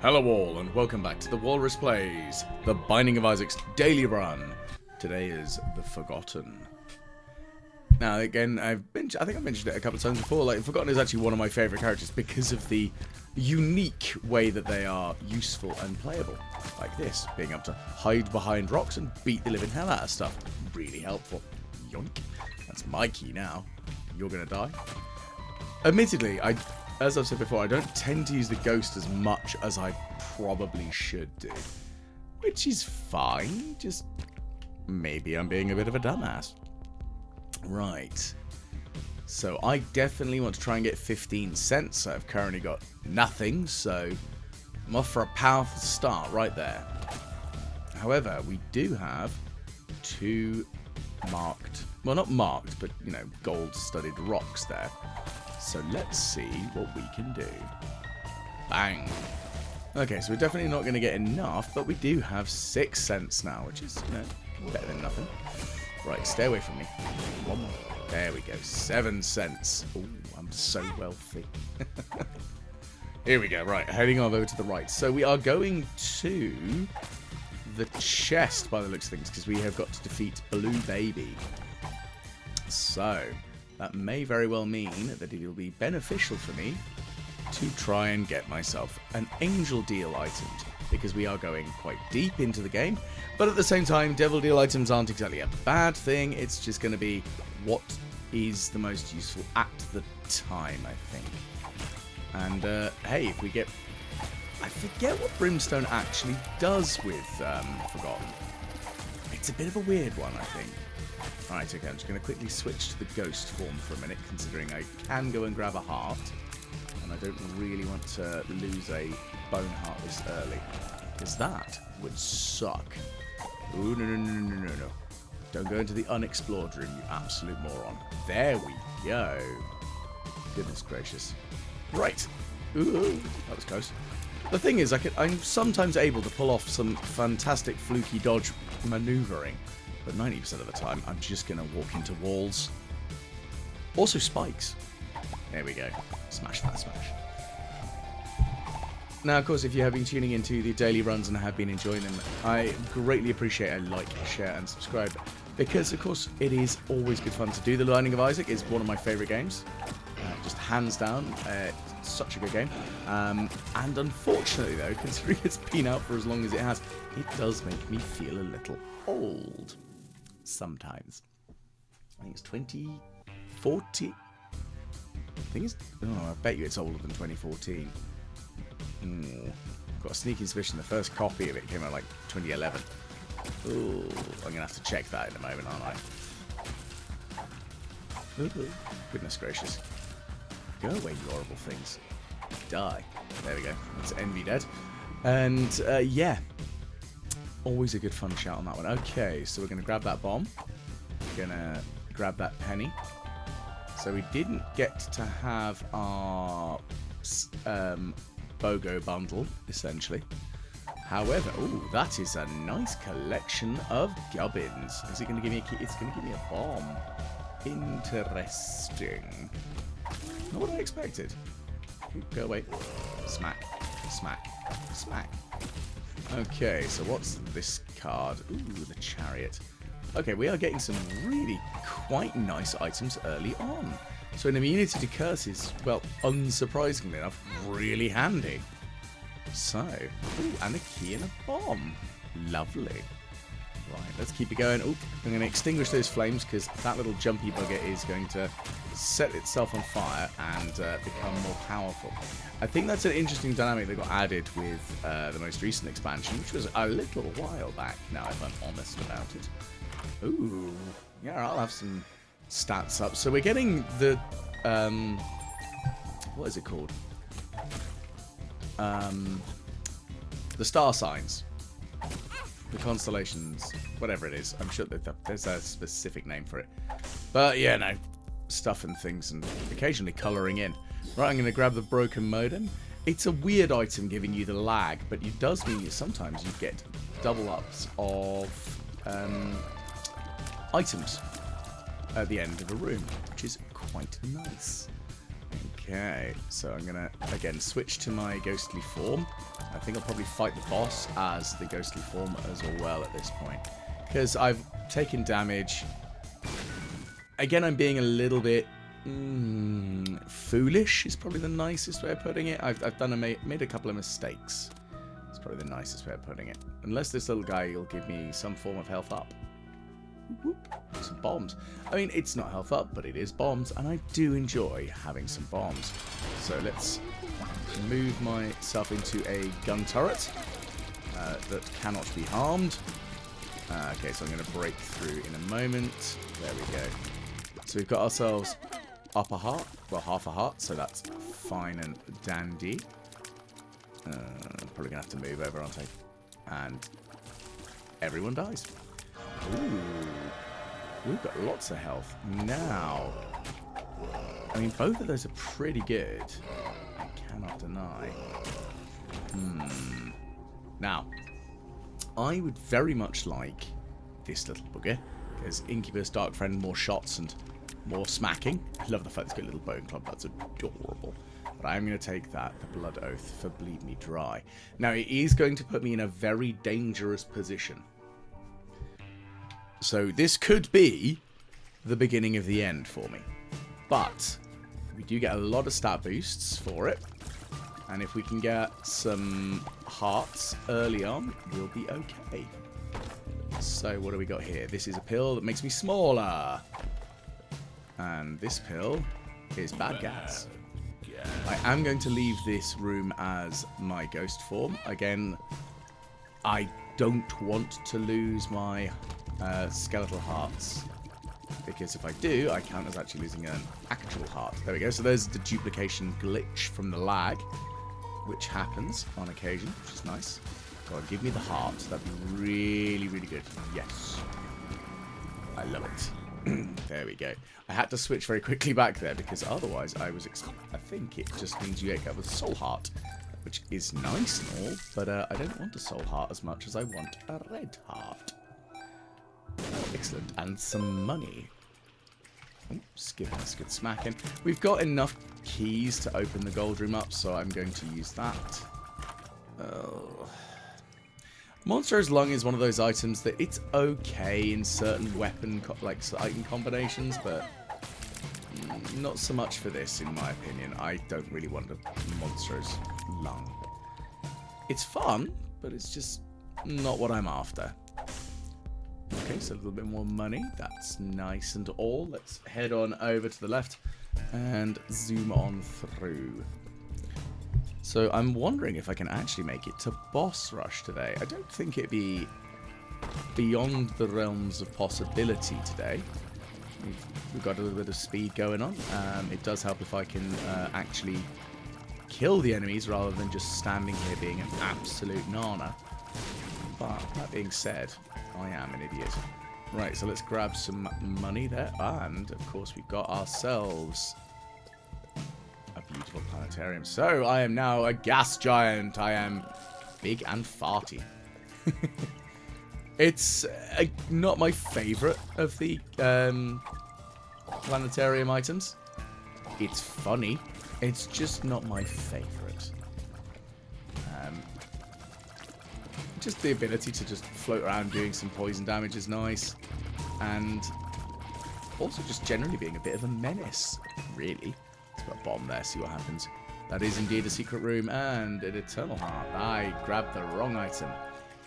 Hello all, and welcome back to the Walrus Plays, the Binding of Isaac's daily run. Today is The Forgotten. Now, again, I think I've mentioned it a couple of times before, like, Forgotten is actually one of my favourite characters because of the unique way that they are useful and playable. Like this, being able to hide behind rocks and beat the living hell out of stuff. Really helpful. Yoink. That's my key now. You're gonna die. Admittedly, as I've said before, I don't tend to use the ghost as much as I probably should do. Which is fine, just maybe I'm being a bit of a dumbass. Right. So I definitely want to try and get 15 cents. I've currently got nothing, so I'm off for a powerful start right there. However, we do have two marked, well, not marked, but, you know, gold-studded rocks there. So let's see what we can do. Bang. Okay, so we're definitely not going to get enough, but we do have 6 cents now, which is, you know, better than nothing. Right, stay away from me. One more. There we go. 7 cents. Oh, I'm so wealthy. Here we go. Right, heading on over to the right. So we are going to the chest by the looks of things, because we have got to defeat Blue Baby. So that may very well mean that it will be beneficial for me to try and get myself an Angel Deal item, because we are going quite deep into the game. But at the same time, Devil Deal items aren't exactly a bad thing. It's just going to be what is the most useful at the time, I think. And, hey, if we get... I forget what Brimstone actually does with Forgotten. It's a bit of a weird one, I think. Right, okay, I'm just going to quickly switch to the ghost form for a minute, considering I can go and grab a heart. And I don't really want to lose a bone heart this early, because that would suck. Ooh, no. Don't go into the unexplored room, you absolute moron. There we go. Goodness gracious. Right. Ooh, that was close. The thing is, I'm sometimes able to pull off some fantastic fluky dodge maneuvering. But 90% of the time, I'm just going to walk into walls. Also spikes. There we go. Smash that smash. Now, of course, if you have been tuning into the daily runs and have been enjoying them, I greatly appreciate a like, share, and subscribe. Because, of course, it is always good fun to do. The Binding of Isaac is one of my favourite games. Just hands down. Such a good game. And unfortunately, though, considering it's been out for as long as it has, it does make me feel a little old. Sometimes. I think it's 2040. I think it's... Oh, I bet you it's older than 2014. I've got a sneaking suspicion the first copy of it came out like 2011. Ooh, I'm going to have to check that in a moment, aren't I? Ooh, goodness gracious. Go away, you horrible things. Die. There we go. That's Envy dead. And, yeah. Always a good fun shout on that one. Okay, so we're going to grab that bomb. We're going to grab that penny. So we didn't get to have our BOGO bundle, essentially. However, ooh, that is a nice collection of gubbins. Is it going to give me a key? It's going to give me a bomb. Interesting. Not what I expected. Ooh, go away. Smack. Smack. Smack. Okay, so what's this card? Ooh, the chariot. Okay, we are getting some really quite nice items early on. So an immunity to curses, well, unsurprisingly enough, really handy. So, ooh, and a key and a bomb. Lovely. Right, let's keep it going. Ooh, I'm going to extinguish those flames because that little jumpy bugger is going to set itself on fire and become more powerful. I think that's an interesting dynamic that got added with the most recent expansion, which was a little while back now, if I'm honest about it. Ooh, yeah, I'll have some stats up. So we're getting the, what is it called? The star signs. The constellations, whatever it is. I'm sure that there's a specific name for it. But yeah, no. Stuff and things and occasionally colouring in. Right, I'm going to grab the broken modem. It's a weird item giving you the lag, but it does mean that sometimes you get double ups of items at the end of a room, which is quite nice. Okay, so I'm gonna, again, switch to my ghostly form. I think I'll probably fight the boss as the ghostly form as well at this point. Because I've taken damage. Again, I'm being a little bit foolish is probably the nicest way of putting it. I've made a couple of mistakes. It's probably the nicest way of putting it. Unless this little guy will give me some form of health up. Whoop, some bombs. I mean, it's not health up, but it is bombs, and I do enjoy having some bombs. So let's move myself into a gun turret that cannot be harmed. Okay, so I'm going to break through in a moment. There we go. So we've got ourselves up a heart, well, half a heart, so that's fine and dandy. Probably going to have to move over, aren't I? And everyone dies. Ooh, we've got lots of health. Now, I mean, both of those are pretty good. I cannot deny. Now, I would very much like this little bugger, because Incubus, Dark Friend, more shots and more smacking. I love the fact it's got a little bone club. That's adorable. But I'm going to take that, the Blood Oath, for Bleed Me Dry. Now, it is going to put me in a very dangerous position. So this could be the beginning of the end for me. But we do get a lot of stat boosts for it. And if we can get some hearts early on, we'll be okay. So what do we got here? This is a pill that makes me smaller. And this pill is bad gas. I am going to leave this room as my ghost form. Again, I don't want to lose my skeletal hearts, because if I do, I count as actually losing an actual heart. There we go. So there's the duplication glitch from the lag, which happens on occasion, which is nice. Go on, give me the heart. That'd be really, really good. Yes. I love it. There we go. I had to switch very quickly back there, because otherwise I think it just means you get a soul heart, which is nice and all, but I don't want a soul heart as much as I want a red heart. Excellent. And some money. Oops, giving us good smacking. We've got enough keys to open the gold room up, so I'm going to use that. Monster as Lung is one of those items that it's okay in certain weapon, item combinations, but not so much for this, in my opinion. I don't really want a Monster's Lung. It's fun, but it's just not what I'm after. Okay, so a little bit more money. That's nice and all. Let's head on over to the left and zoom on through. So I'm wondering if I can actually make it to boss rush today. I don't think it'd be beyond the realms of possibility today. We've got a little bit of speed going on. It does help if I can actually kill the enemies rather than just standing here being an absolute nana. But that being said, I am an idiot. Right, so let's grab some money there. And, of course, we've got ourselves a beautiful planetarium. So, I am now a gas giant. I am big and farty. It's not my favourite of the planetarium items. It's funny. It's just not my favourite. Just the ability to just float around doing some poison damage is nice. And also just generally being a bit of a menace, really. Let's put a bomb there, see what happens. That is indeed a secret room and an eternal heart. I grabbed the wrong item.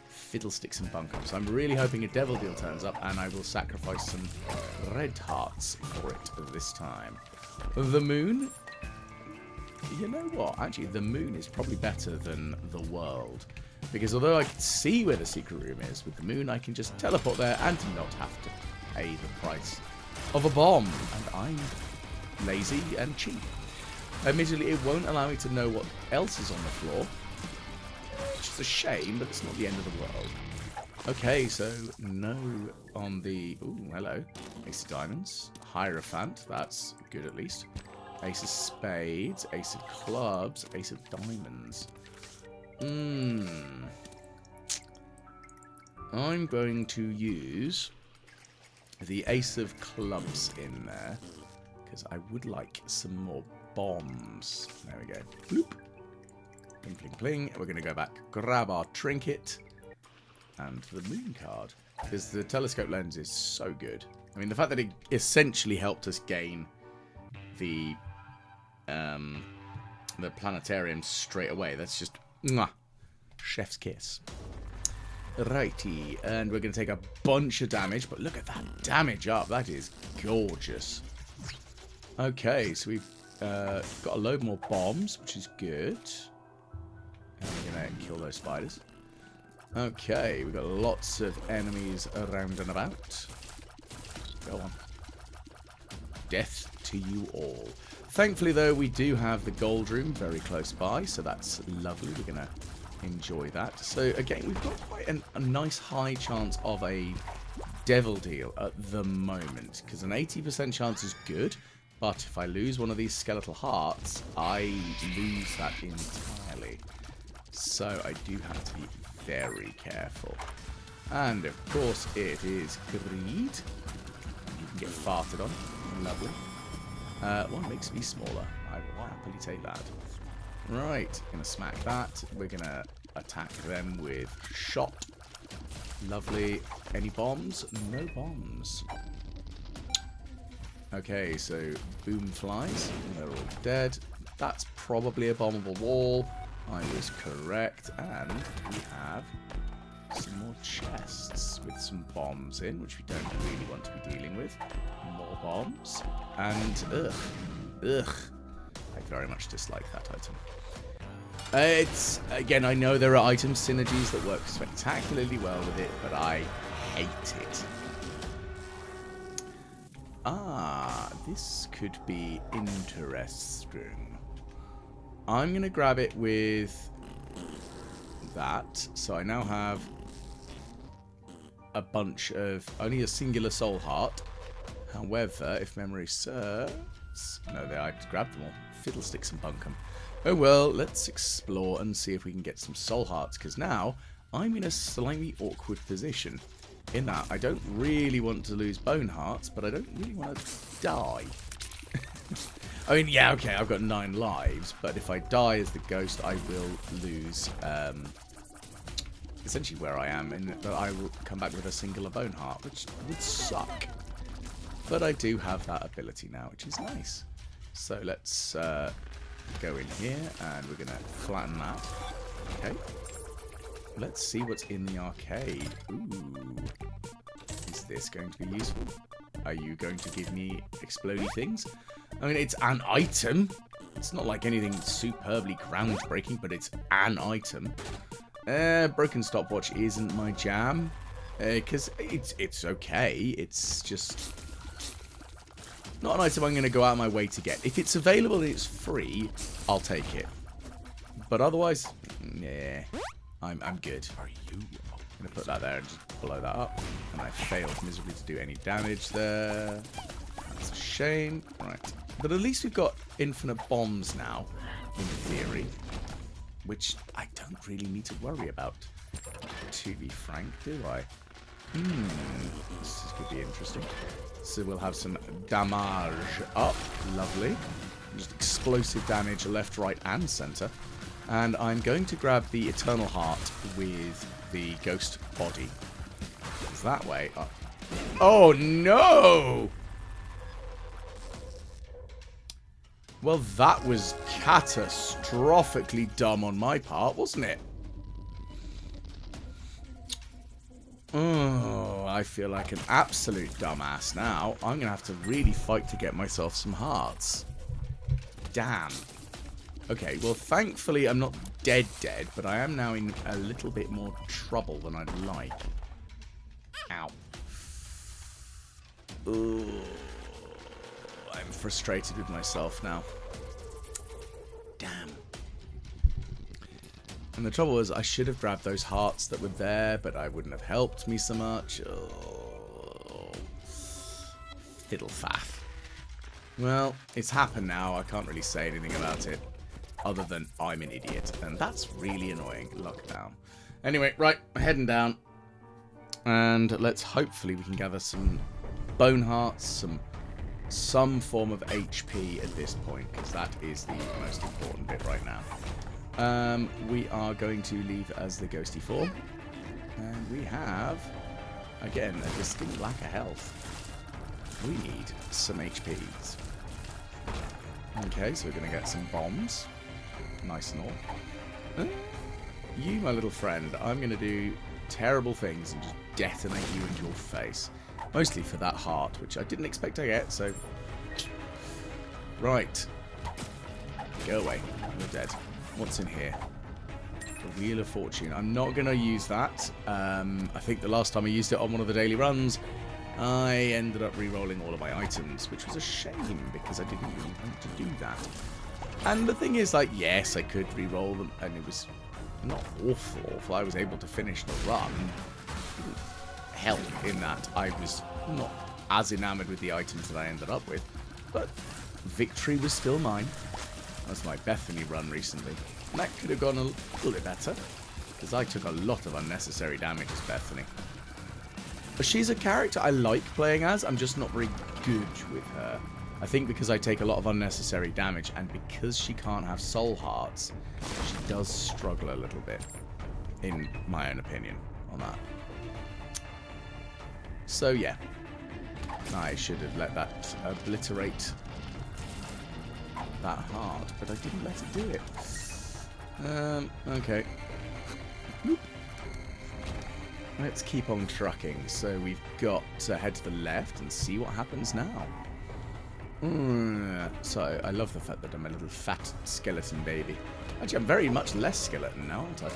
Fiddlesticks and bunkum. So I'm really hoping a devil deal turns up and I will sacrifice some red hearts for it this time. The moon? You know what? Actually, the moon is probably better than the world. Because although I can see where the secret room is, with the moon I can just teleport there and not have to pay the price of a bomb. And I'm lazy and cheap. Admittedly, it won't allow me to know what else is on the floor. Which is a shame, but it's not the end of the world. Okay, so no on the... Ooh, hello. Ace of diamonds. Hierophant. That's good at least. Ace of spades. Ace of clubs. Ace of diamonds. I'm going to use the Ace of Clubs in there, because I would like some more bombs. There we go. Bloop. Pling, pling, pling. We're going to go back, grab our trinket, and the moon card. Because the telescope lens is so good. I mean, the fact that it essentially helped us gain the planetarium straight away. That's just mwah, chef's kiss. Righty, and we're going to take a bunch of damage, but look at that damage up. That is gorgeous. Okay, so we've got a load more bombs, which is good. And we're going to kill those spiders. Okay, we've got lots of enemies around and about. Go on. Death to you all. Thankfully, though, we do have the gold room very close by, so that's lovely. We're going to enjoy that. So, again, we've got quite a nice high chance of a devil deal at the moment, because an 80% chance is good, but if I lose one of these skeletal hearts, I lose that entirely. So, I do have to be very careful. And, of course, it is greed. You can get farted on. Lovely. One makes me smaller. I will happily take that. Right, gonna smack that. We're gonna attack them with shot. Lovely. Any bombs? No bombs. Okay, so boom flies. They're all dead. That's probably a bombable wall. I was correct. And we have some more chests with some bombs in, which we don't really want to be dealing with. More bombs. And, ugh. I very much dislike that item. It's, again, I know there are item synergies that work spectacularly well with it, but I hate it. Ah, this could be interesting. I'm going to grab it with that. So I now have a bunch of, only a singular soul heart. However, if memory serves, no, I grabbed them all. Fiddlesticks and bunkum. Oh well, let's explore and see if we can get some soul hearts, because now I'm in a slightly awkward position. In that, I don't really want to lose bone hearts, but I don't really want to die. I mean, yeah, okay, I've got 9 lives, but if I die as the ghost, I will lose essentially where I am, and I will come back with a singular bone heart, which would suck. But I do have that ability now, which is nice. So let's go in here, and we're going to flatten that. Okay. Let's see what's in the arcade. Ooh. Is this going to be useful? Are you going to give me explodey things? I mean, it's an item. It's not like anything superbly groundbreaking, but it's an item. Broken stopwatch isn't my jam. Because it's okay. It's just not an item I'm going to go out of my way to get. If it's available and it's free, I'll take it. But otherwise, yeah, I'm good. Are you? I'm going to put that there and just blow that up. And I failed miserably to do any damage there. That's a shame. Right. But at least we've got infinite bombs now, in theory. Which I don't really need to worry about, to be frank, do I? This is going to be interesting. So we'll have some damage up. Lovely. Just explosive damage left, right, and center. And I'm going to grab the Eternal Heart with the Ghost Body. It's that way up. Oh, no! Well, that was catastrophically dumb on my part, wasn't it? Oh, I feel like an absolute dumbass now. I'm going to have to really fight to get myself some hearts. Damn. Okay, well, thankfully I'm not dead, but I am now in a little bit more trouble than I'd like. Ow. Ooh. I'm frustrated with myself now. Damn. And the trouble was, I should have grabbed those hearts that were there, but I wouldn't have helped me so much. Oh. Fiddle-faff. Well, it's happened now. I can't really say anything about it, other than I'm an idiot. And that's really annoying. Lockdown. Anyway, right, heading down. And let's hopefully we can gather some bone hearts, some some form of HP at this point, because that is the most important bit right now. We are going to leave as the ghosty form. And we have, again, a distinct lack of health. We need some HPs. Okay, so we're going to get some bombs. Nice and all. You, my little friend, I'm going to do terrible things and just detonate you into your face. Mostly for that heart, which I didn't expect to get, so... Right. Go away. You're dead. What's in here? The Wheel of Fortune. I'm not going to use that. I think the last time I used it on one of the daily runs, I ended up re-rolling all of my items, which was a shame because I didn't really want to do that. And the thing is, like, yes, I could re-roll them, and it was not awful. I was able to finish the run. It didn't help in that I was not as enamored with the items that I ended up with, but victory was still mine. That's my Bethany run recently. And that could have gone a little bit better, because I took a lot of unnecessary damage as Bethany. But she's a character I like playing as, I'm just not very good with her. I think because I take a lot of unnecessary damage, and because she can't have soul hearts, she does struggle a little bit, in my own opinion, on that. So yeah, I should have let that obliterate that heart, but I didn't let it do it. Okay. Whoop. Let's keep on trucking. So we've got to head to the left and see what happens now. So I love the fact that I'm a little fat skeleton baby. Actually, I'm very much less skeleton now, aren't I?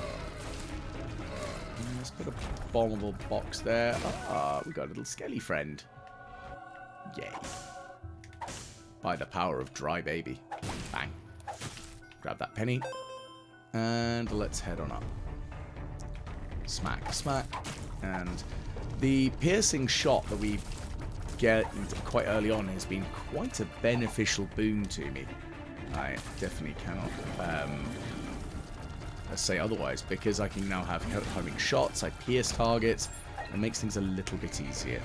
Let's put a bombable box there. We got a little skelly friend. Yay. By the power of dry baby. Bang. Grab that penny. And let's head on up. Smack, smack. And the piercing shot that we get quite early on has been quite a beneficial boon to me. I definitely cannot say otherwise, because I can now have homing shots, I pierce targets, and makes things a little bit easier.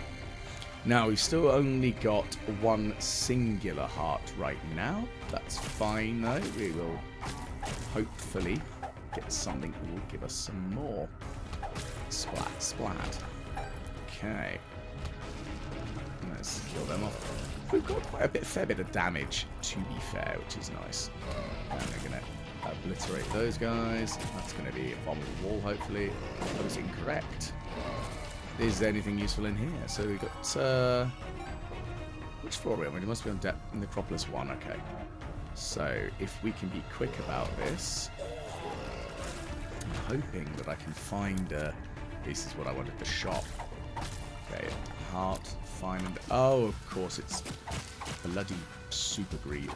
Now, we've still only got one singular heart right now. That's fine, though. We will hopefully get something that will give us some more. Splat, splat. Okay. Let's kill them off. We've got quite a fair bit of damage, to be fair, which is nice. And we're going to obliterate those guys. That's going to be a bomb of the wall, hopefully. That was incorrect. Is there anything useful in here? So we've got... which floor are we on? We must be on Necropolis 1, okay. So if we can be quick about this... I'm hoping that I can find... this is what I wanted, the shop. Okay, heart, fine... Oh, of course, it's bloody super greed.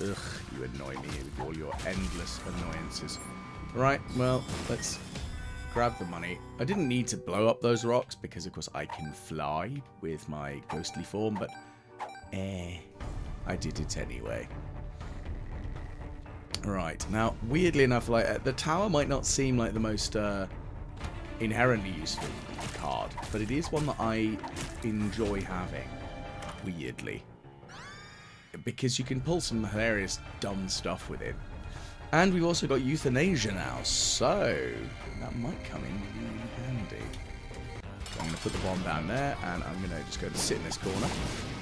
Ugh, you annoy me with all your endless annoyances. Right, well, let's grab the money. I didn't need to blow up those rocks because, of course, I can fly with my ghostly form, but I did it anyway. Right, now, weirdly enough, like the tower might not seem like the most inherently useful card, but it is one that I enjoy having, weirdly. Because you can pull some hilarious, dumb stuff with it. And we've also got euthanasia now, so that might come in really handy. So I'm going to put the bomb down there, and I'm going to just go to sit in this corner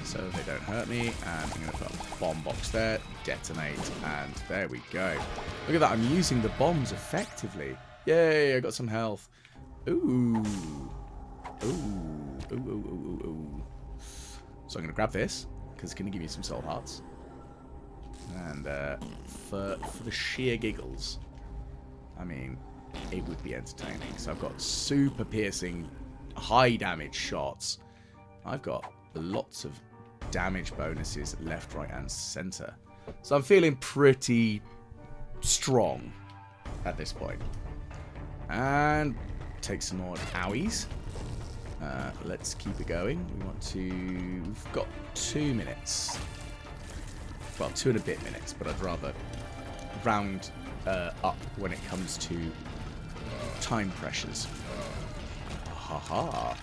so they don't hurt me. And I'm going to put a bomb box there, detonate, and there we go. Look at that, I'm using the bombs effectively. Yay, I got some health. Ooh. Ooh. Ooh, ooh, ooh, ooh, ooh. So I'm going to grab this, because it's going to give me some soul hearts. And for the sheer giggles, I mean, it would be entertaining. So I've got super piercing, high damage shots. I've got lots of damage bonuses left, right, and center. So I'm feeling pretty strong at this point. And take some more owies. Let's keep it going. We've got 2 minutes. Well, 2 and a bit minutes, but I'd rather round up when it comes to time pressures. Ha ha.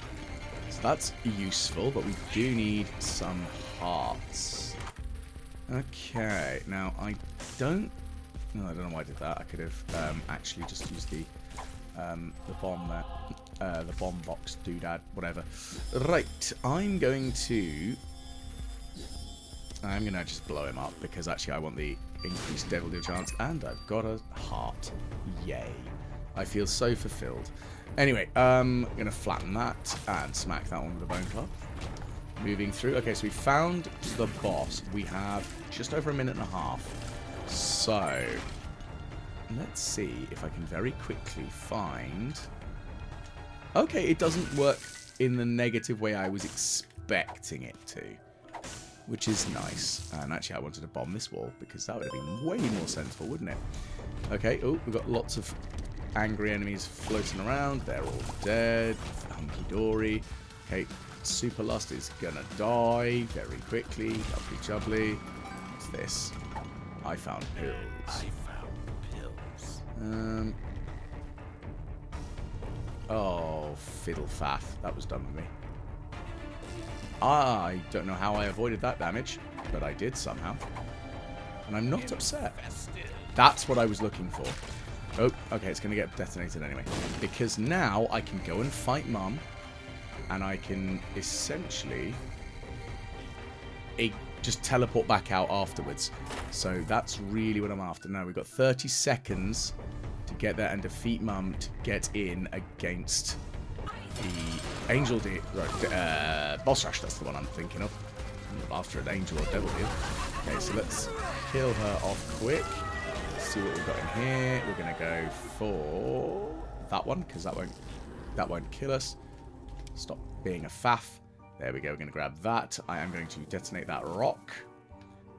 So that's useful, but we do need some hearts. Okay, now I don't... No, I don't know why I did that. I could have actually just used the bomb there. The bomb box doodad, whatever. Right, I'm going to just blow him up because actually I want the increased devil deal chance, and I've got a heart. Yay. I feel so fulfilled. Anyway, I'm going to flatten that and smack that one with the bone club. Moving through. Okay, so we found the boss. We have just over a minute and a half. So, let's see if I can very quickly find... Okay, it doesn't work in the negative way I was expecting it to, which is nice. And actually, I wanted to bomb this wall because that would have been way more sensible, wouldn't it? Okay, oh, we've got lots of angry enemies floating around. They're all dead. Hunky-dory. Okay, Super Lust is gonna die very quickly. Lovely jubbly. What's this? I found pills. Oh, fiddle faff. That was done with me. I don't know how I avoided that damage, but I did somehow. And I'm not upset. That's what I was looking for. Oh, okay, it's going to get detonated anyway. Because now I can go and fight Mum, and I can essentially just teleport back out afterwards. So that's really what I'm after. Now we've got 30 seconds to get there and defeat Mum to get in against the Angel Boss Rush. That's the one I'm thinking of. I'm not after an Angel or Devil Deal. Okay, so let's kill her off quick. See what we've got in here. We're going to go for that one because that won't kill us. Stop being a faff. There we go. We're going to grab that. I am going to detonate that rock.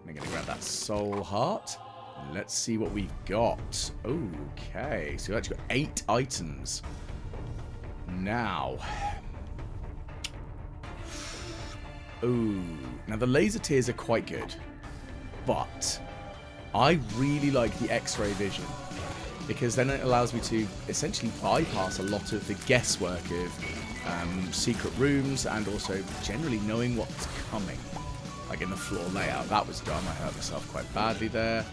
I'm going to grab that soul heart. And let's see what we've got. Okay. So we've actually got 8 items. Now. Ooh. Now the laser tears are quite good. But I really like the X-ray vision, because then it allows me to essentially bypass a lot of the guesswork of secret rooms and also generally knowing what's coming, like in the floor layout. That was dumb. I hurt myself quite badly there.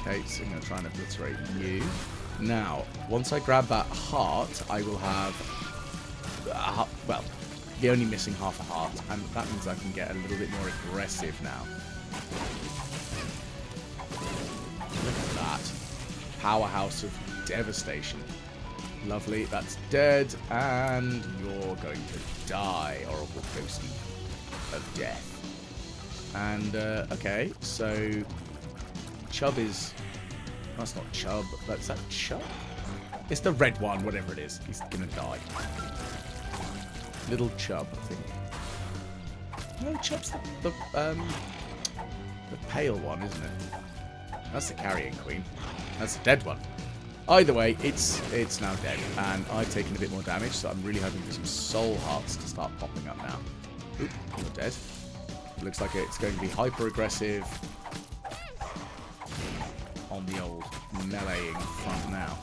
Okay, so I'm going to try and obliterate you. Now, once I grab that heart, I will have, well, the only missing half a heart, and that means I can get a little bit more aggressive now. Look at that. Powerhouse of devastation. Lovely. That's dead. And you're going to die, Oracle Ghosty of Death. And, okay. So, Chub is... That's not Chub. Is that Chub? It's the red one, whatever it is. He's going to die. Little Chub, I think. No, Chub's the pale one, isn't it? That's the carrying queen. That's the dead one. Either way, it's now dead, and I've taken a bit more damage, so I'm really hoping for some soul hearts to start popping up now. Oop, you're dead. Looks like it's going to be hyper aggressive on the old meleeing front now.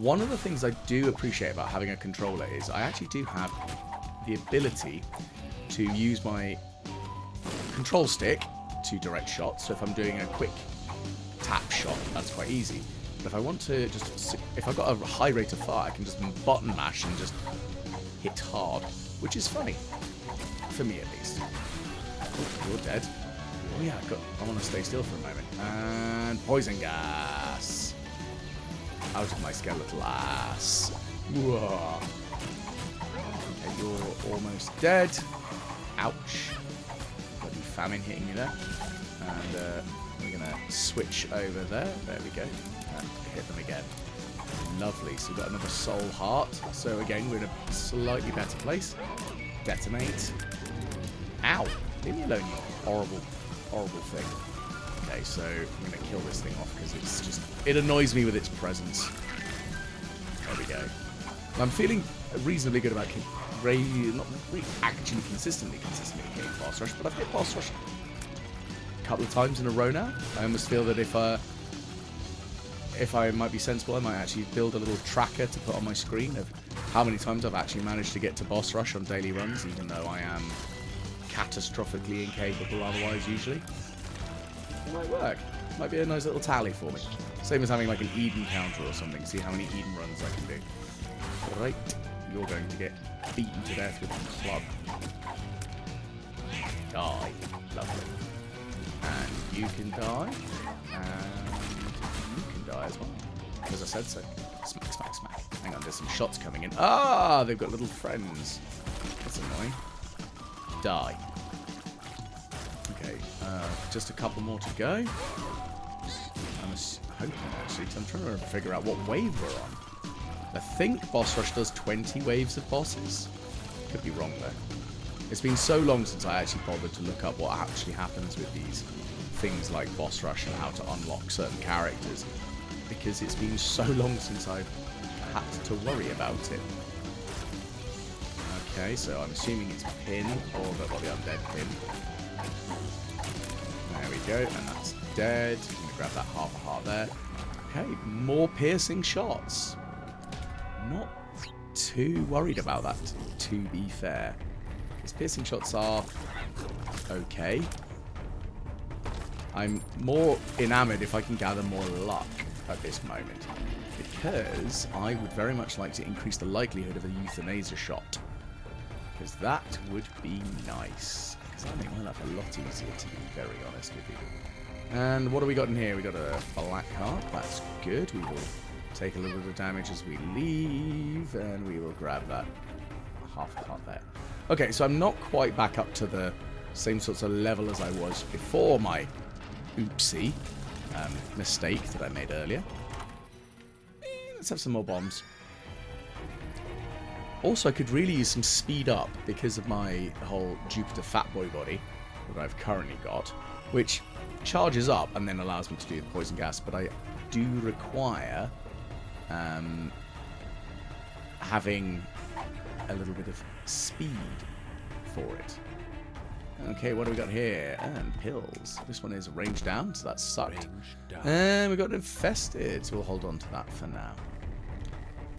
One of the things I do appreciate about having a controller is I actually do have the ability to use my control stick to direct shots. So if I'm doing a quick tap shot, that's quite easy. But if I want to just, if I've got a high rate of fire, I can just button mash and just hit hard, which is funny. For me, at least. Oh, you're dead. Oh yeah, I want to stay still for a moment. And poison gas. Out of my skeletal ass. Whoa. Okay, you're almost dead. Ouch. Bloody famine hitting you there. And we're going to switch over there. There we go. And hit them again. Lovely. So we've got another soul heart. So again, we're in a slightly better place. Detonate. Ow. Leave me alone, you horrible, horrible thing. Okay, so I'm going to kill this thing off because it's just... It annoys me with its presence. There we go. I'm feeling reasonably good about not really actually consistently hitting boss rush, but I've hit boss rush a couple of times in a row now. I almost feel that if if I might be sensible, I might actually build a little tracker to put on my screen of how many times I've actually managed to get to boss rush on daily runs, even though I am catastrophically incapable otherwise usually. It might work. Might be a nice little tally for me. Same as having like an Eden counter or something. See how many Eden runs I can do. Right, you're going to get beaten to death with a club. Die. Lovely. And you can die. And you can die as well. As I said so. Smack, smack, smack. Hang on, there's some shots coming in. Ah, they've got little friends. That's annoying. Die. Okay, just a couple more to go. I'm hoping, actually, because I'm trying to figure out what wave we're on. I think Boss Rush does 20 waves of bosses. Could be wrong, though. It's been so long since I actually bothered to look up what actually happens with these things like Boss Rush and how to unlock certain characters, because it's been so long since I've had to worry about it. Okay, so I'm assuming it's Pin, or the undead Pin. There we go, and that's dead. I'm going to grab that half a heart there. Okay, more piercing shots. Not too worried about that, to be fair. These piercing shots are okay. I'm more enamored if I can gather more luck at this moment, because I would very much like to increase the likelihood of a euthanasia shot, because that would be nice. Because that would make my life a lot easier, to be very honest with you. And what do we got in here? We got a black heart. That's good. We will take a little bit of damage as we leave, and we will grab that half a heart there. Okay, so I'm not quite back up to the same sorts of level as I was before my oopsie mistake that I made earlier. Let's have some more bombs. Also, I could really use some speed up because of my whole Jupiter Fatboy body that I've currently got, which charges up and then allows me to do the poison gas, but I do require having a little bit of speed for it. Okay, what do we got here? And pills. This one is range down, so that sucked. And we got infested, so we'll hold on to that for now.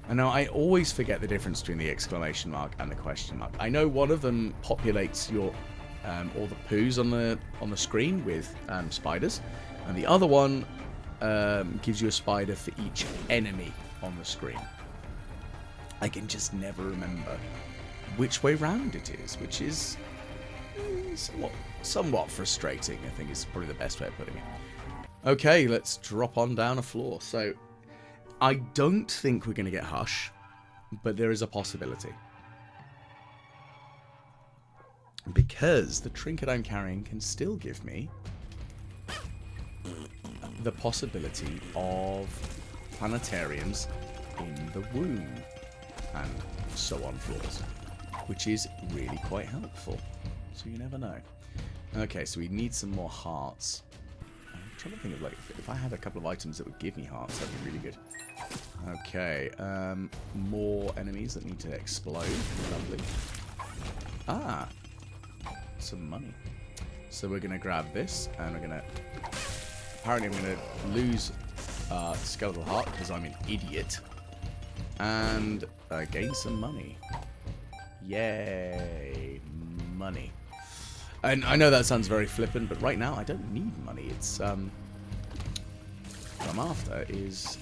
I know I always forget the difference between the exclamation mark and the question mark. I know one of them populates your all the poos on the screen with spiders, and the other one gives you a spider for each enemy on the screen. I can just never remember which way round it is, which is somewhat frustrating, I think is probably the best way of putting it. Okay, let's drop on down a floor. So, I don't think we're going to get Hush, but there is a possibility. Because the trinket I'm carrying can still give me the possibility of planetariums in the womb and so on floors, which is really quite helpful. So you never know. Okay, so we need some more hearts. I'm trying to think of, like, if I had a couple of items that would give me hearts, that'd be really good. Okay, more enemies that need to explode. Lovely. Ah, some money. So we're going to grab this, and we're going to... Apparently I'm going to lose skeletal heart because I'm an idiot. And gain some money. Yay, money. And I know that sounds very flippant, but right now I don't need money. It's what I'm after is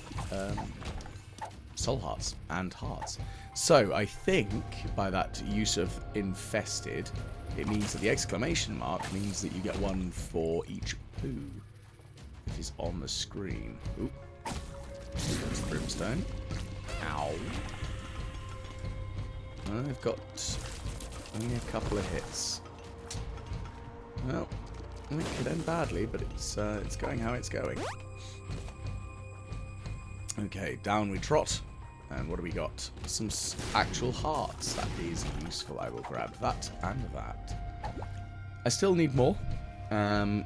soul hearts and hearts. So I think by that use of infested, it means that the exclamation mark means that you get one for each poo that is on the screen. Oop. There's the brimstone. Ow. I've got only a couple of hits. Well, it could end badly, but it's going how it's going. Okay, down we trot. And what do we got? Some actual hearts. That is useful. I will grab that and that. I still need more. Now,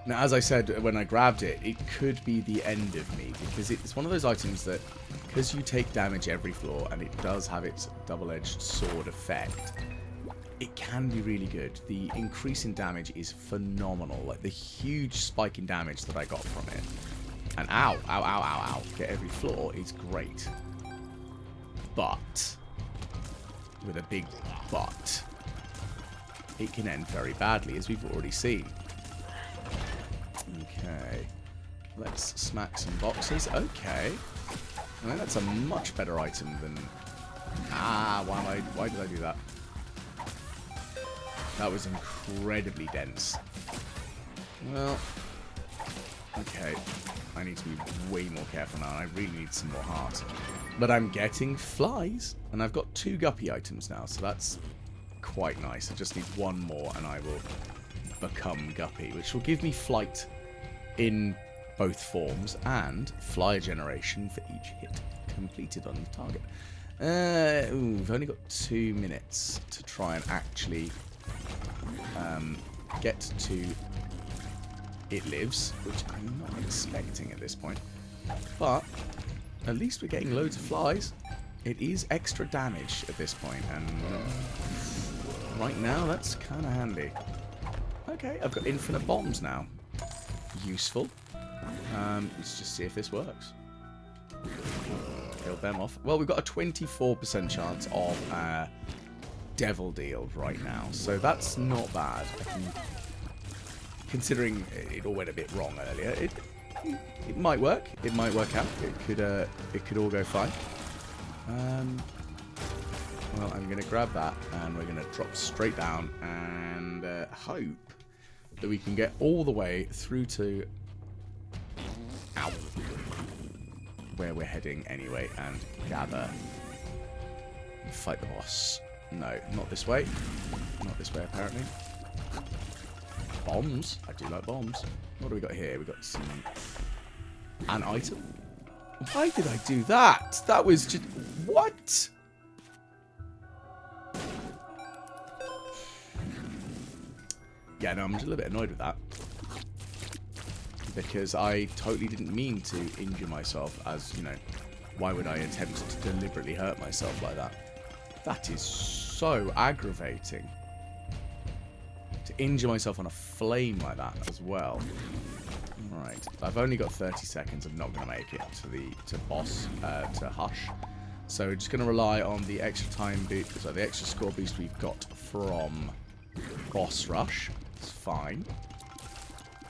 as I said when I grabbed it, it could be the end of me, because it's one of those items that, because you take damage every floor and it does have its double-edged sword effect, it can be really good. The increase in damage is phenomenal. Like, the huge spike in damage that I got from it And ow, ow, ow, ow, ow. Get every floor is great. But, with a big but, it can end very badly, as we've already seen. Okay. Let's smack some boxes. Okay. I mean, that's a much better item than... Ah, why did I do that? That was incredibly dense. Well, okay. I need to be way more careful now. I really need some more hearts. But I'm getting flies. And I've got 2 Guppy items now, so that's quite nice. I just need 1 more and I will become Guppy, which will give me flight in both forms and flyer generation for each hit completed on the target. We've only got 2 minutes to try and actually get to It Lives, which I'm not expecting at this point. But at least we're getting loads of flies. It is extra damage at this point, and right now that's kind of handy. Okay, I've got infinite bombs now. Useful. Let's just see if this works. Kill them off. Well, we've got a 24% chance of Devil Deal right now, so that's not bad. Considering it all went a bit wrong earlier, it might work. It might work out. It could all go fine. Well, I'm going to grab that, and we're going to drop straight down and hope that we can get all the way through to where we're heading anyway, and gather and fight the boss. No, not this way. Not this way, apparently. Bombs. I do like bombs. What do we got here? We got some... an item. Why did I do that? That was just... What? Yeah, no, I'm just a little bit annoyed with that. Because I totally didn't mean to injure myself, as, you know, why would I attempt to deliberately hurt myself like that? That is so aggravating. To injure myself on a flame like that as well. Right, I've only got 30 seconds. I'm not going to make it to boss, to Hush. So we're just going to rely on the extra time boost, so the extra score boost we've got from Boss Rush. It's fine.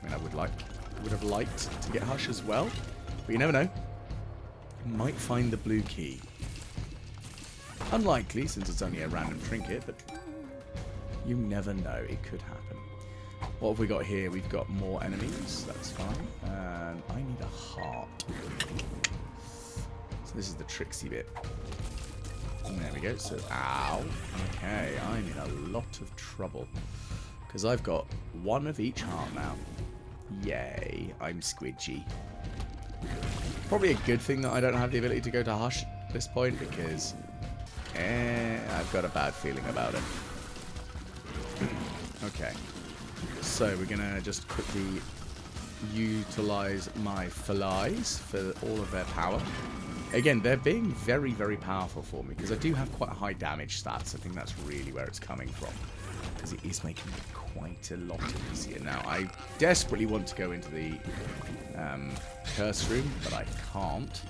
I mean, I would have liked to get Hush as well, but you never know. You might find the blue key. Unlikely, since it's only a random trinket, but you never know. It could happen. What have we got here? We've got more enemies. That's fine. And I need a heart. So this is the tricksy bit. And there we go. So, ow. Okay, I'm in a lot of trouble. Because I've got 1 of each heart now. Yay, I'm squidgy. Probably a good thing that I don't have the ability to go to Hush at this point, because I've got a bad feeling about it. Okay, so we're gonna just quickly utilize my flies for all of their power. Again, they're being very, very powerful for me, because I do have quite high damage stats. I think that's really where it's coming from, because it is making it quite a lot easier. Now, I desperately want to go into the curse room, but I can't.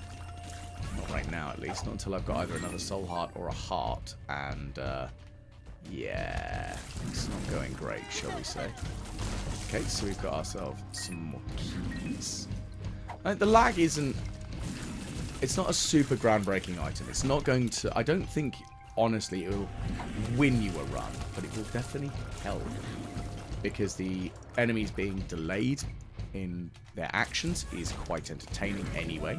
Not right now, at least. Not until I've got either another soul heart or a heart. And, yeah, it's not going great, shall we say. Okay, so we've got ourselves some more keys. The lag isn't... It's not a super groundbreaking item. It's not going to... I don't think, honestly, it will win you a run, but it will definitely help. Because the enemies being delayed in their actions is quite entertaining anyway.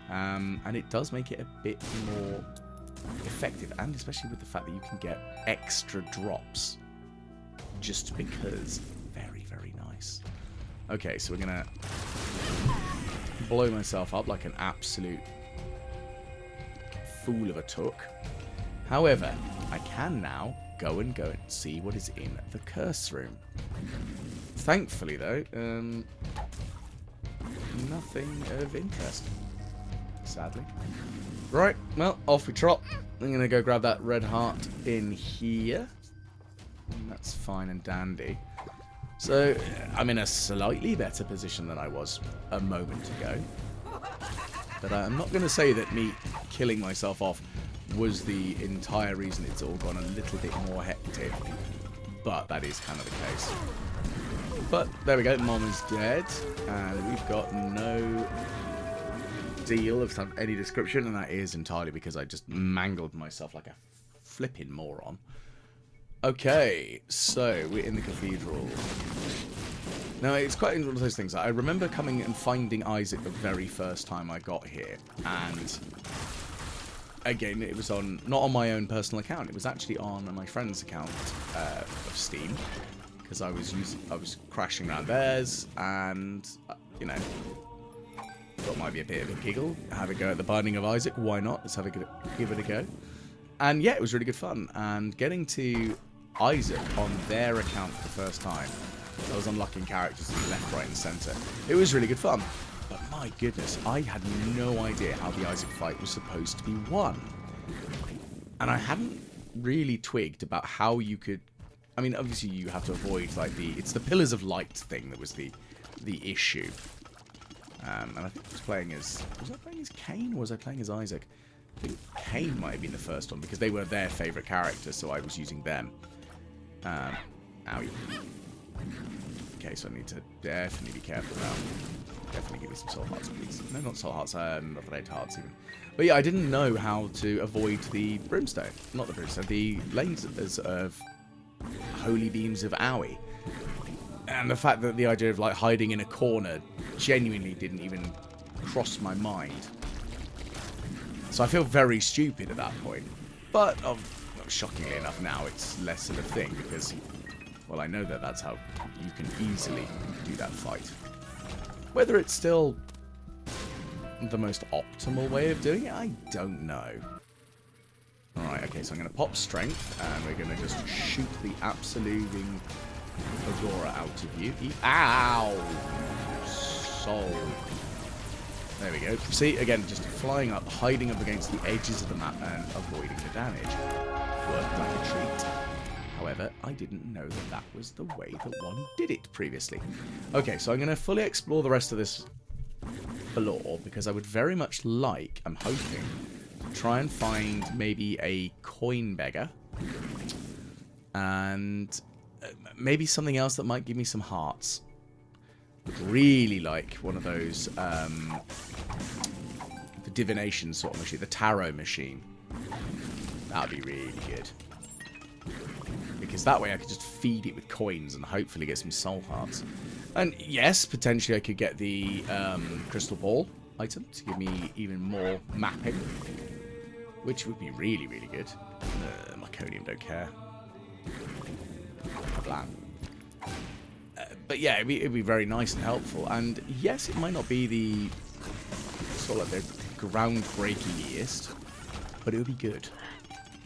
And it does make it a bit more effective, and especially with the fact that you can get extra drops just because. Very, very nice. Okay, so we're gonna blow myself up like an absolute fool of a took. However, I can now go and see what is in the curse room. Thankfully, though, nothing of interest, sadly. Right, well, off we trot. I'm going to go grab that red heart in here. And that's fine and dandy. So I'm in a slightly better position than I was a moment ago. But I'm not going to say that me killing myself off was the entire reason it's all gone a little bit more hectic. But that is kind of the case. But there we go, Mom is dead. And we've got no deal of any description. And that is entirely because I just mangled myself like a flipping moron. Okay, so we're in the cathedral. Now, it's quite one of those things. I remember coming and finding Isaac the very first time I got here. And again, it was not on my own personal account. It was actually on my friend's account of Steam. Because I was crashing around theirs. And, you know, thought it might be a bit of a giggle. Have a go at the Binding of Isaac. Why not? Let's give it a go. And yeah, it was really good fun. And getting to Isaac on their account for the first time, I was unlocking characters left, right, and centre. It was really good fun. But my goodness, I had no idea how the Isaac fight was supposed to be won. And I hadn't really twigged about how you could... I mean, obviously you have to avoid, like, it's the Pillars of Light thing that was the issue. And I think I was playing as... Was I playing as Cain or was I playing as Isaac? I think Cain might have been the first one because they were their favourite character, so I was using them. Owie. Okay, so I need to definitely be careful now. Definitely give me some soul hearts, please. No, not soul hearts, not red hearts even. But yeah, I didn't know how to avoid the brimstone. Not the brimstone, the lanes of holy beams of Owie. And the fact that the idea of like hiding in a corner genuinely didn't even cross my mind. So I feel very stupid at that point. But shockingly enough now it's less of a thing because, well, I know that that's how you can easily do that fight. Whether it's still the most optimal way of doing it, I don't know. Alright, okay, so I'm going to pop strength and we're going to just shoot the absoluting Aurora out of you. Ow! Soul. There we go. See, again, just flying up, hiding up against the edges of the map and avoiding the damage. Worked like a treat. However, I didn't know that that was the way that one did it previously. Okay, so I'm going to fully explore the rest of this lore because I would very much like, I'm hoping, to try and find maybe a coin beggar and maybe something else that might give me some hearts. Would really like one of those, the divination sort of machine, the tarot machine. That would be really good. Because that way I could just feed it with coins and hopefully get some soul hearts. And yes, potentially I could get the crystal ball item to give me even more mapping. Which would be really, really good. Meconium don't care. Blam. But yeah, it'd be very nice and helpful. And yes, it might not be the sort of like the groundbreaking-iest, but it would be good.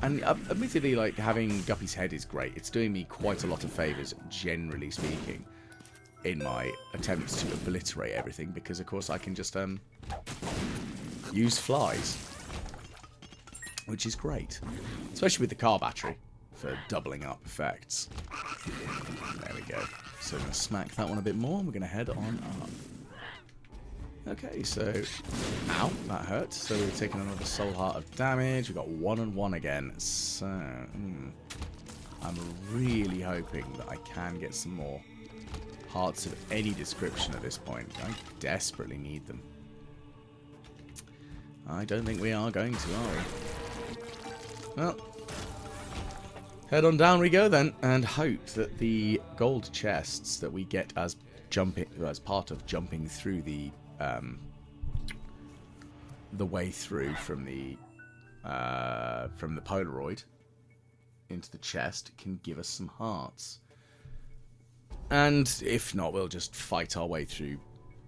And admittedly, like, having Guppy's head is great. It's doing me quite a lot of favours, generally speaking, in my attempts to obliterate everything, because of course I can just use flies, which is great, especially with the car battery for doubling up effects. There we go. So I'm going to smack that one a bit more, and we're going to head on up. Okay, so... Ow, that hurt. So we've taken another soul heart of damage. We've got 1 and 1 again. So... I'm really hoping that I can get some more hearts of any description at this point. I desperately need them. I don't think we are going to, are we? Well... Head on down we go then, and hope that the gold chests that we get as part of jumping through the way through from the Polaroid into the chest can give us some hearts. And if not, we'll just fight our way through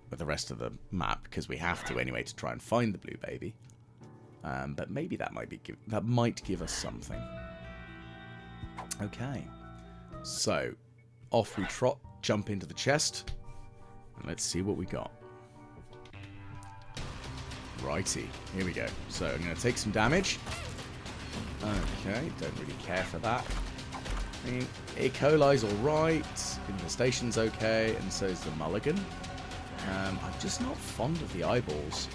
with the rest of the map because we have to anyway to try and find the blue baby. But maybe that might give us something. Okay, so off we trot, jump into the chest, and let's see what we got. Righty, here we go. So I'm going to take some damage. Okay, don't really care for that. I mean, E. coli's alright, infestation's okay, and so is the mulligan. I'm just not fond of the eyeballs.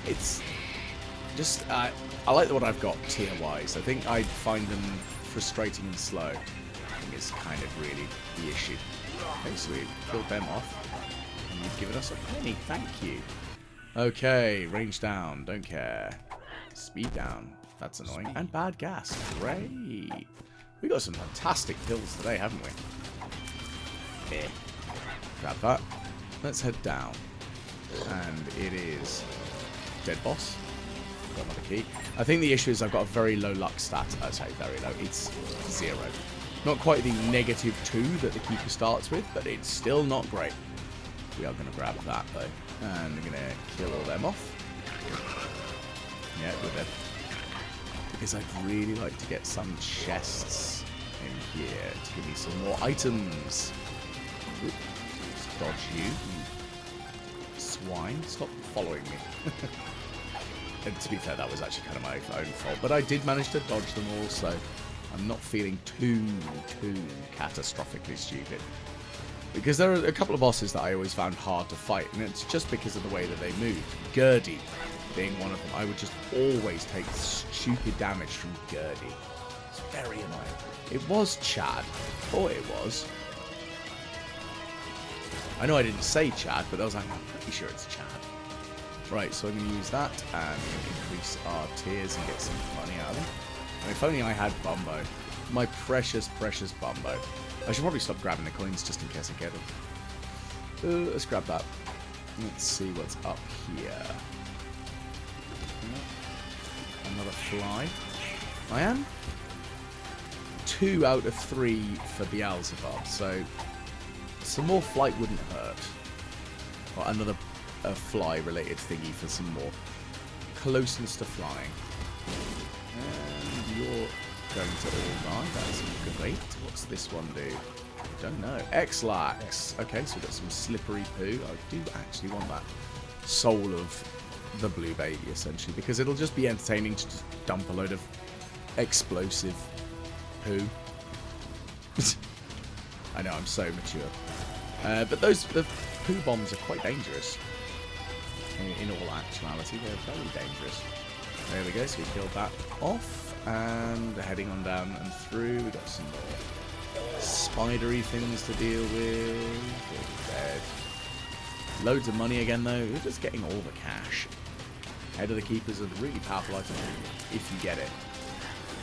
It's just, I like what I've got tier-wise. I think I'd find them frustrating and slow. I think it's kind of really the issue. Okay, so we killed them off. And you've given us a penny, thank you. Okay, range down, don't care. Speed down, that's annoying. And bad gas, great. We got some fantastic pills today, haven't we? Eh. Grab that. Let's head down. And it is dead boss. Got another key. I think the issue is I've got a very low luck stat. I say very low. It's 0. Not quite the -2 that the keeper starts with, but it's still not great. We are going to grab that though. And we're going to kill all them off. Yeah, we're dead. Because I'd really like to get some chests in here to give me some more items. Oops. Dodge you swine. Stop following me. And to be fair, that was actually kind of my own fault. But I did manage to dodge them all, so I'm not feeling too catastrophically stupid. Because there are a couple of bosses that I always found hard to fight, and it's just because of the way that they moved. Gurdy being one of them. I would just always take stupid damage from Gurdy. It's very annoying. It was Chad. Thought it was. I know I didn't say Chad, but I was like, I'm pretty sure it's Chad. Right, so I'm going to use that and increase our tiers and get some money out of them. And if only I had Bumbo. My precious, precious Bumbo. I should probably stop grabbing the coins just in case I get them. Let's grab that. Let's see what's up here. Another fly. I am 2 out of 3 for Beelzebub, so some more flight wouldn't hurt. Or another fly-related thingy for some more closeness to flying. And you're going to all die. That's great. What's this one do? I don't know. X-Lax. Okay, so we've got some slippery poo. I do actually want that soul of the blue baby, essentially, because it'll just be entertaining to just dump a load of explosive poo. I know, I'm so mature. But the poo bombs are quite dangerous. In all actuality, they're very dangerous. There we go, so we killed that off. And heading on down and through, we got some more spidery things to deal with. Dead. Loads of money again, though. We're just getting all the cash. Head of the Keepers is a really powerful item if you get it.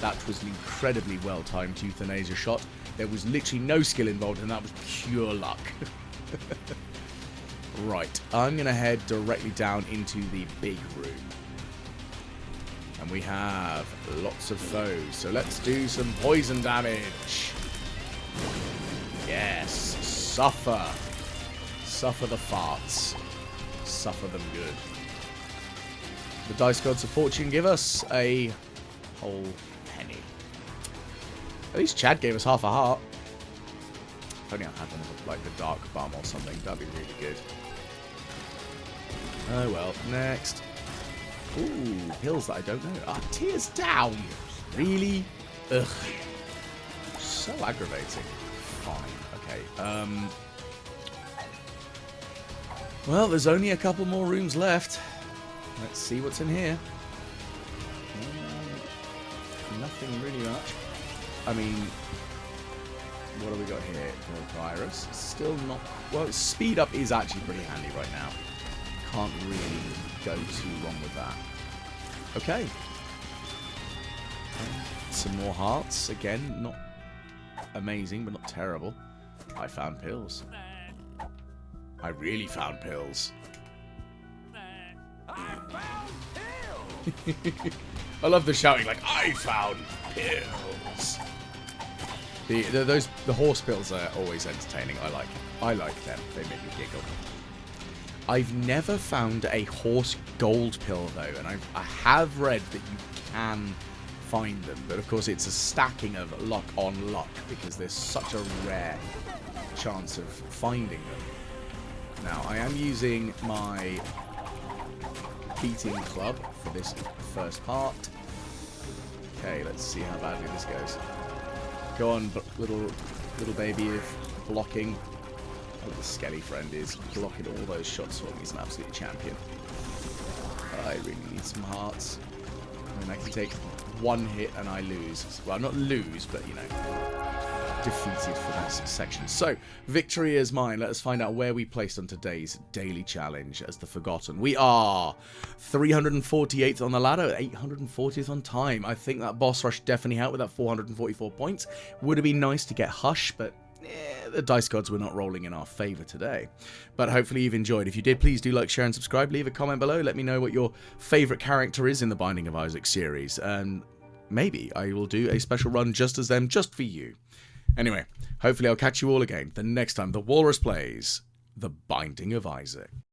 That was an incredibly well-timed euthanasia shot. There was literally no skill involved, and that was pure luck. Right, I'm going to head directly down into the big room. And we have lots of foes, so let's do some poison damage. Yes, suffer. Suffer the farts. Suffer them good. The Dice Gods of Fortune give us a whole penny. At least Chad gave us half a heart. If only I had one with like the Dark Bum or something, that'd be really good. Oh well, next. Ooh, pills that I don't know. Ah, tears down! Really? Ugh. So aggravating. Fine, okay. Well, there's only a couple more rooms left. Let's see what's in here. Nothing really much. I mean, what have we got here? The virus. Still not... Well, speed up is actually pretty handy right now. Can't really go too wrong with that. Okay. Some more hearts. Again, not amazing, but not terrible. I found pills. I really found pills. I found pills! I love the shouting like, I found pills! The horse pills are always entertaining. I like them. They make me giggle. I've never found a horse gold pill though, and I have read that you can find them, but of course it's a stacking of luck on luck because there's such a rare chance of finding them. Now I am using my beating club for this first part. Okay, let's see how badly this goes. Go on, little baby of blocking. Oh, the skelly friend is blocking all those shots for me. He's an absolute champion. I really need some hearts. I mean, I can take one hit and I lose. Well, not lose, but, you know, defeated for that section. So, victory is mine. Let us find out where we placed on today's daily challenge as the Forgotten. We are 348th on the ladder, 840th on time. I think that boss rush definitely helped with that 444 points. Would have been nice to get Hush, but the dice gods were not rolling in our favour today. But hopefully you've enjoyed. If you did, please do like, share and subscribe. Leave a comment below. Let me know what your favourite character is in the Binding of Isaac series. And maybe I will do a special run just as them, just for you. Anyway, hopefully I'll catch you all again the next time the Walrus plays The Binding of Isaac.